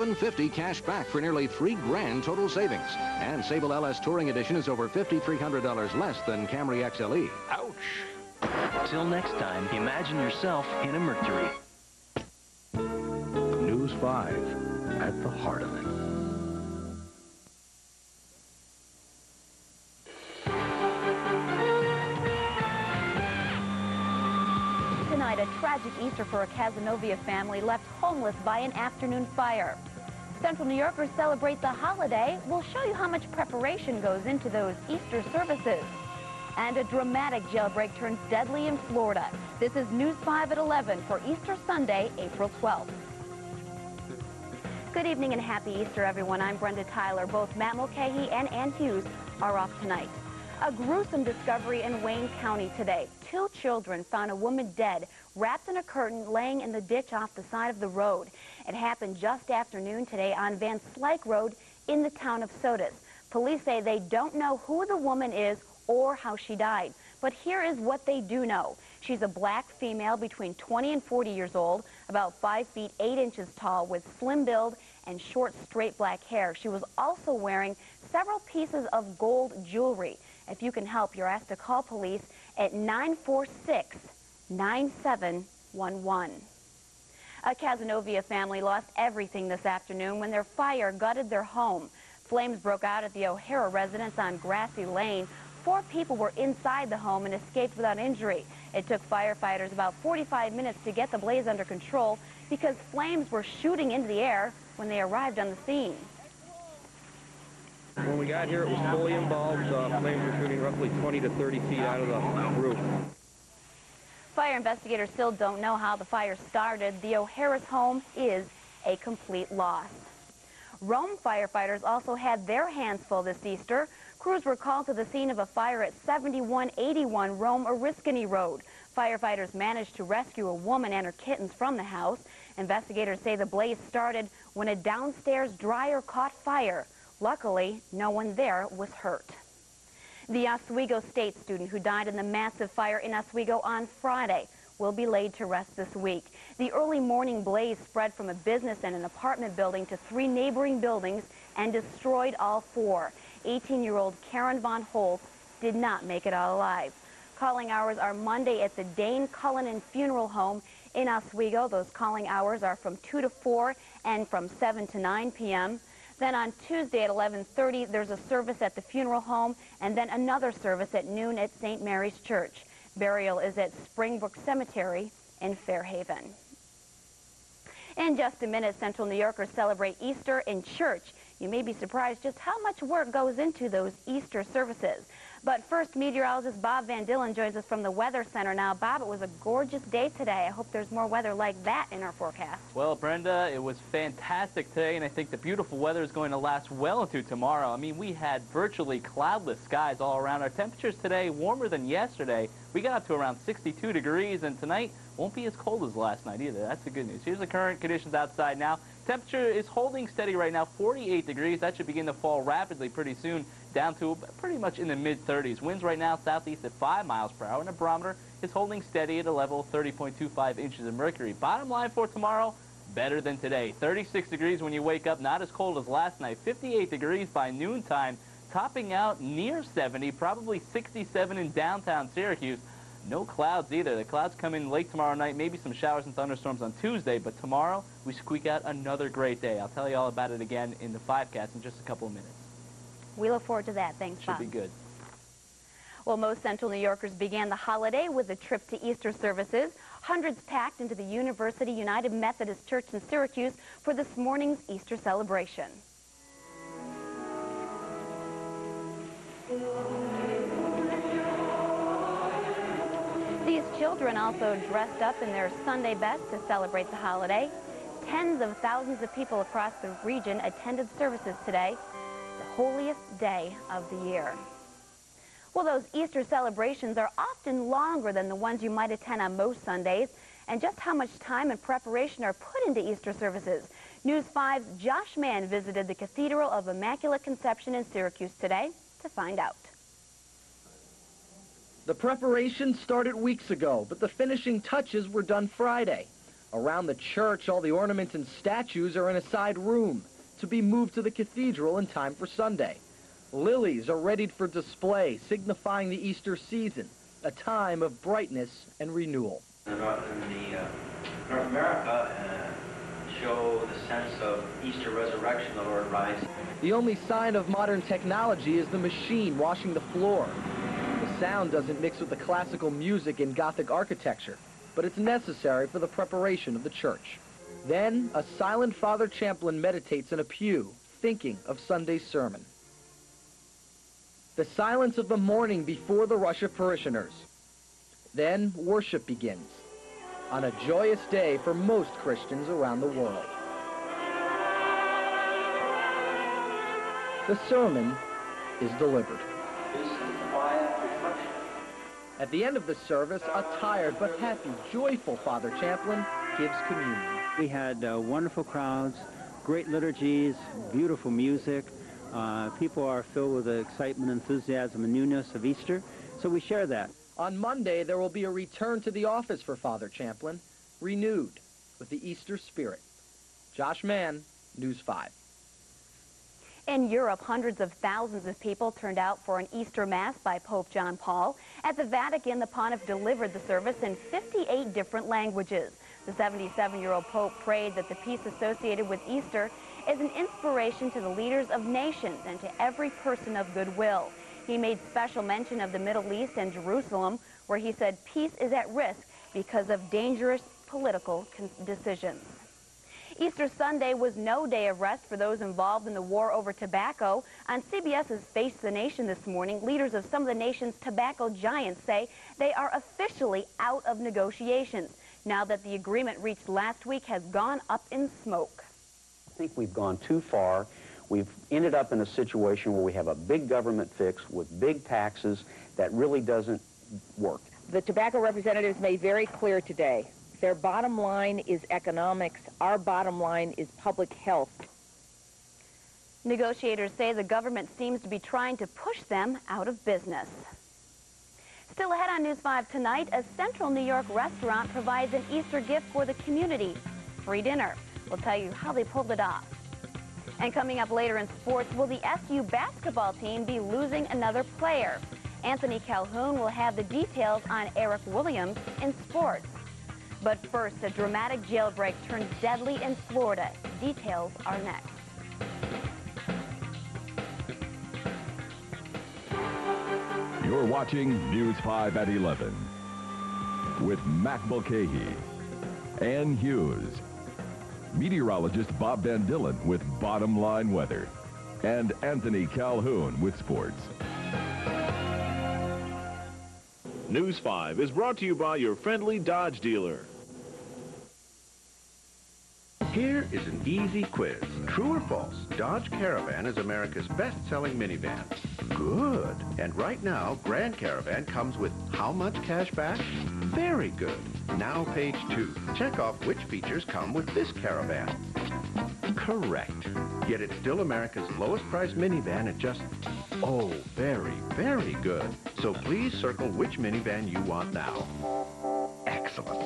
$750 cash back for nearly $3 grand total savings. And Sable LS Touring Edition is over $5,300 less than Camry XLE. Ouch! Till next time, imagine yourself in a Mercury. News 5 at the heart of it. Tonight, a tragic Easter for a CAZENOVIA family left homeless by an afternoon fire. Central New Yorkers celebrate the holiday. We'll show you how much preparation goes into those Easter services. And a dramatic jailbreak turns deadly in Florida. This is News 5 at 11 for Easter Sunday, April 12th. Good evening and happy Easter, everyone. I'm Brenda Tyler. Both Matt Mulcahy and Ann Hughes are off tonight. A gruesome discovery in Wayne County today. 2 children found a woman dead, wrapped in a curtain, laying in the ditch off the side of the road. It happened just after noon today on Van Slyke Road in the town of Sodus. Police say they don't know who the woman is or how she died. But here is what they do know. She's a black female between 20 and 40 years old, about 5 feet 8 inches tall, with slim build and short, straight black hair. She was also wearing several pieces of gold jewelry. If you can help, you're asked to call police at 946-9711. A CAZENOVIA family lost everything this afternoon when their fire gutted their home. Flames broke out at the O'Hara residence on Grassy Lane. 4 people were inside the home and escaped without injury. It took firefighters about 45 minutes to get the blaze under control because flames were shooting into the air when they arrived on the scene. When we got here, it was fully involved. Flames were shooting roughly 20 to 30 feet out of the roof. Fire investigators still don't know how the fire started. The O'Hara's home is a complete loss. Rome firefighters also had their hands full this Easter. Crews were called to the scene of a fire at 7181 Rome Oriskany Road. Firefighters managed to rescue a woman and her kittens from the house. Investigators say the blaze started when a downstairs dryer caught fire. Luckily, no one there was hurt. The Oswego State student who died in the massive fire in Oswego on Friday will be laid to rest this week. The early morning blaze spread from a business and an apartment building to 3 neighboring buildings and destroyed all 4. 18-year-old Karen Von Holtz did not make it out alive. Calling hours are Monday at the Dane Cullinan Funeral Home in Oswego. Those calling hours are from 2 to 4 and from 7 to 9 p.m. Then on Tuesday at 11:30, there's a service at the funeral home and then another service at noon at St. Mary's Church. Burial is at Springbrook Cemetery in Fairhaven. In just a minute, Central New Yorkers celebrate Easter in church. You may be surprised just how much work goes into those Easter services. But first, meteorologist Bob Van Dillen joins us from the Weather Center now. Bob, it was a gorgeous day today. I hope there's more weather like that in our forecast. Well, Brenda, it was fantastic today, and I think the beautiful weather is going to last well into tomorrow. I mean, we had virtually cloudless skies all around. Our temperatures today warmer than yesterday. We got up to around 62 degrees, and tonight won't be as cold as last night either. That's the good news. Here's the current conditions outside now. Temperature is holding steady right now, 48 degrees. That should begin to fall rapidly pretty soon, down to pretty much in the mid-30s. Winds right now southeast at 5 miles per hour, and the barometer is holding steady at a level of 30.25 inches of mercury. Bottom line for tomorrow, better than today. 36 degrees when you wake up, not as cold as last night. 58 degrees by noontime, topping out near 70, probably 67 in downtown Syracuse. No clouds either. The clouds come in late tomorrow night, maybe some showers and thunderstorms on Tuesday, but tomorrow we squeak out another great day. I'll tell you all about it again in the 5cast in just a couple of minutes. We look forward to that. Thanks, Bob. Should be good. Well, most Central New Yorkers began the holiday with a trip to Easter services. Hundreds packed into the University United Methodist Church in Syracuse for this morning's Easter celebration. These children also dressed up in their Sunday best to celebrate the holiday. Tens of thousands of people across the region attended services today, the holiest day of the year. Well, those Easter celebrations are often longer than the ones you might attend on most Sundays. And just how much time and preparation are put into Easter services? News 5's Josh Mann visited the Cathedral of Immaculate Conception in Syracuse today to find out. The preparation started weeks ago, but the finishing touches were done Friday. Around the church, all the ornaments and statues are in a side room to be moved to the cathedral in time for Sunday. Lilies are readied for display, signifying the Easter season, a time of brightness and renewal. In North America, show the sense of Easter resurrection, the Lord rising. The only sign of modern technology is the machine washing the floor. The sound doesn't mix with the classical music and Gothic architecture, but it's necessary for the preparation of the church. Then, a silent Father Champlin meditates in a pew, thinking of Sunday's sermon. The silence of the morning before the rush of parishioners. Then, worship begins, on a joyous day for most Christians around the world. The sermon is delivered. At the end of the service, a tired but happy, joyful Father Champlin gives communion. We had wonderful crowds, great liturgies, beautiful music. People are filled with the excitement, enthusiasm, and newness of Easter, so we share that. On Monday, there will be a return to the office for Father Champlin, renewed with the Easter spirit. Josh Mann, News 5. In Europe, hundreds of thousands of people turned out for an Easter Mass by Pope John Paul. At the Vatican, the pontiff delivered the service in 58 different languages. The 77-year-old Pope prayed that the peace associated with Easter is an inspiration to the leaders of nations and to every person of goodwill. He made special mention of the Middle East and Jerusalem, where he said peace is at risk because of dangerous political decisions. Easter Sunday was no day of rest for those involved in the war over tobacco. On CBS's Face the Nation this morning, leaders of some of the nation's tobacco giants say they are officially out of negotiations now that the agreement reached last week has gone up in smoke. I think we've gone too far. We've ended up in a situation where we have a big government fix with big taxes that really doesn't work. The tobacco representatives made very clear today, their bottom line is economics. Our bottom line is public health. Negotiators say the government seems to be trying to push them out of business. Still ahead on News 5 tonight, a central New York restaurant provides an Easter gift for the community. Free dinner. We'll tell you how they pulled it off. And coming up later in sports, will the SU basketball team be losing another player? Anthony Calhoun will have the details on Eric Williams in sports. But first, a dramatic jailbreak turns deadly in Florida. Details are next. You're watching News 5 at 11 with Matt Mulcahy, Ann Hughes, meteorologist Bob Van Dillen with Bottom Line Weather, and Anthony Calhoun with sports. News 5 is brought to you by your friendly Dodge dealer. Here is an easy quiz. True or false? Dodge Caravan is America's best-selling minivan. Good. And right now, Grand Caravan comes with how much cash back? Very good. Now page 2. Check off which features come with this Caravan. Correct. Yet it's still America's lowest priced minivan at just, oh, very, very good. So please circle which minivan you want now. Excellent.